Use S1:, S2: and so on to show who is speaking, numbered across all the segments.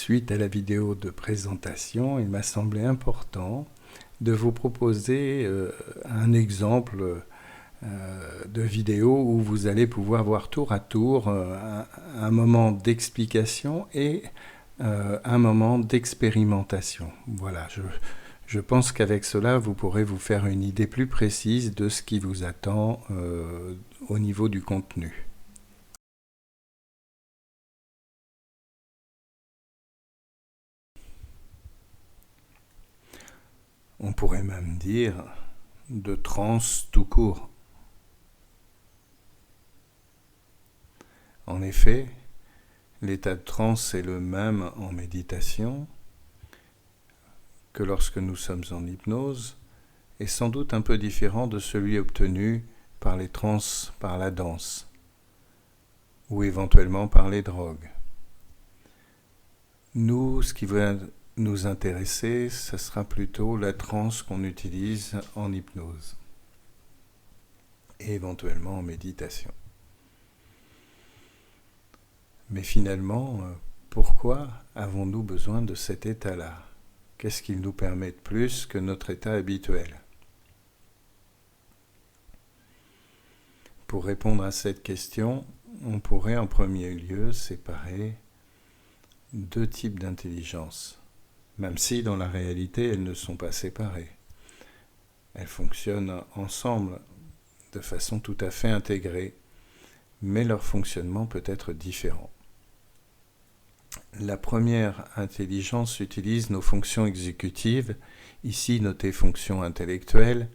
S1: Suite à la vidéo de présentation, il m'a semblé important de vous proposer un exemple de vidéo où vous allez pouvoir voir tour à tour un moment d'explication et un moment d'expérimentation. Voilà, je pense qu'avec cela, vous pourrez vous faire une idée plus précise de ce qui vous attend au niveau du contenu. On pourrait même dire de transe tout court. En effet, l'état de transe est le même en méditation que lorsque nous sommes en hypnose, et sans doute un peu différent de celui obtenu par les transes par la danse, ou éventuellement par les drogues. Nous, ce qui va nous intéresser, ce sera plutôt la transe qu'on utilise en hypnose, et éventuellement en méditation. Mais finalement, pourquoi avons-nous besoin de cet état-là ? Qu'est-ce qu'il nous permet de plus que notre état habituel ? Pour répondre à cette question, on pourrait en premier lieu séparer deux types d'intelligence, même si dans la réalité elles ne sont pas séparées. Elles fonctionnent ensemble de façon tout à fait intégrée, mais leur fonctionnement peut être différent. La première intelligence utilise nos fonctions exécutives, ici notées fonctions intellectuelles,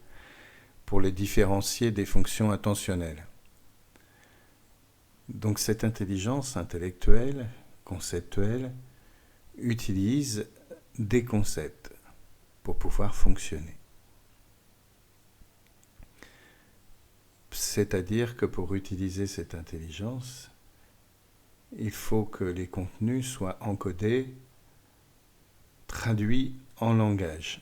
S1: pour les différencier des fonctions attentionnelles. Donc cette intelligence intellectuelle, conceptuelle, utilise des concepts pour pouvoir fonctionner. C'est-à-dire que pour utiliser cette intelligence, il faut que les contenus soient encodés, traduits en langage.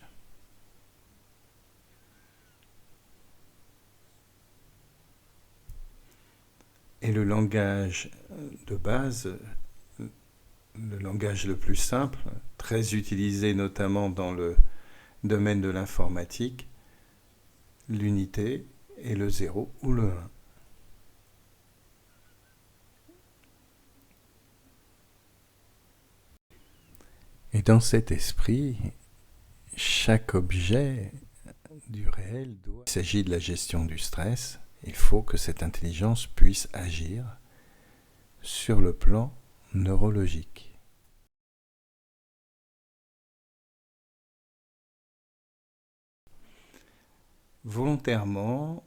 S1: Et le langage de base, le langage le plus simple, très utilisé notamment dans le domaine de l'informatique, l'unité est le 0 ou le 1. Et dans cet esprit, chaque objet du réel doit... Il s'agit de la gestion du stress. Il faut que cette intelligence puisse agir sur le plan neurologique. Volontairement,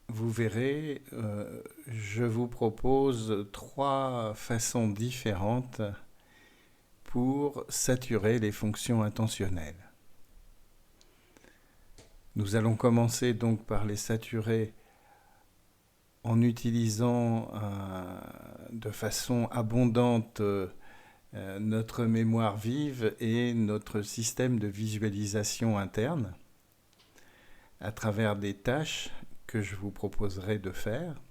S1: vous verrez, je vous propose 3 façons différentes pour saturer les fonctions intentionnelles. Nous allons commencer donc par les saturer en utilisant de façon abondante notre mémoire vive et notre système de visualisation interne à travers des tâches que je vous proposerai de faire.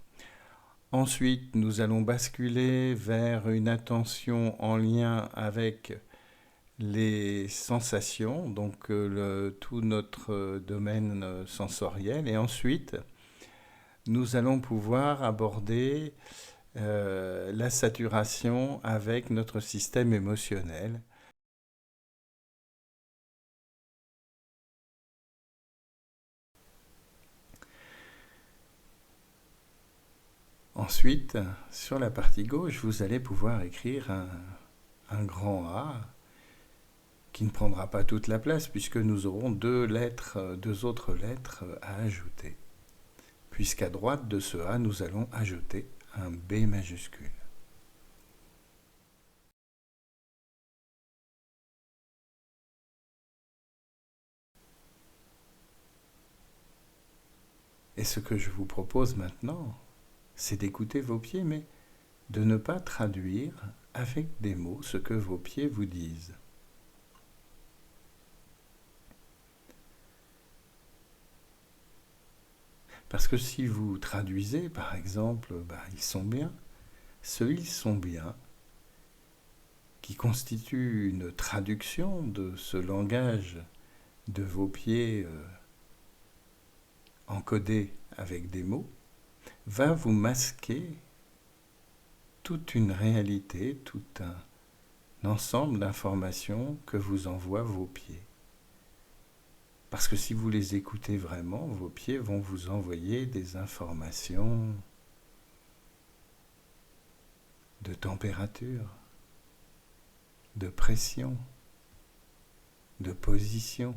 S1: Ensuite, nous allons basculer vers une attention en lien avec les sensations, donc tout notre domaine sensoriel. Et ensuite, nous allons pouvoir aborder la saturation avec notre système émotionnel. Ensuite, sur la partie gauche, vous allez pouvoir écrire un grand A qui ne prendra pas toute la place puisque nous aurons deux autres lettres à ajouter. Puisqu'à droite de ce A, nous allons ajouter un B majuscule. Et ce que je vous propose maintenant, c'est d'écouter vos pieds, mais de ne pas traduire avec des mots ce que vos pieds vous disent. Parce que si vous traduisez, par exemple, ils sont bien, ce ils sont bien qui constitue une traduction de ce langage de vos pieds encodé avec des mots, va vous masquer toute une réalité, tout un ensemble d'informations que vous envoient vos pieds. Parce que si vous les écoutez vraiment, vos pieds vont vous envoyer des informations de température, de pression, de position,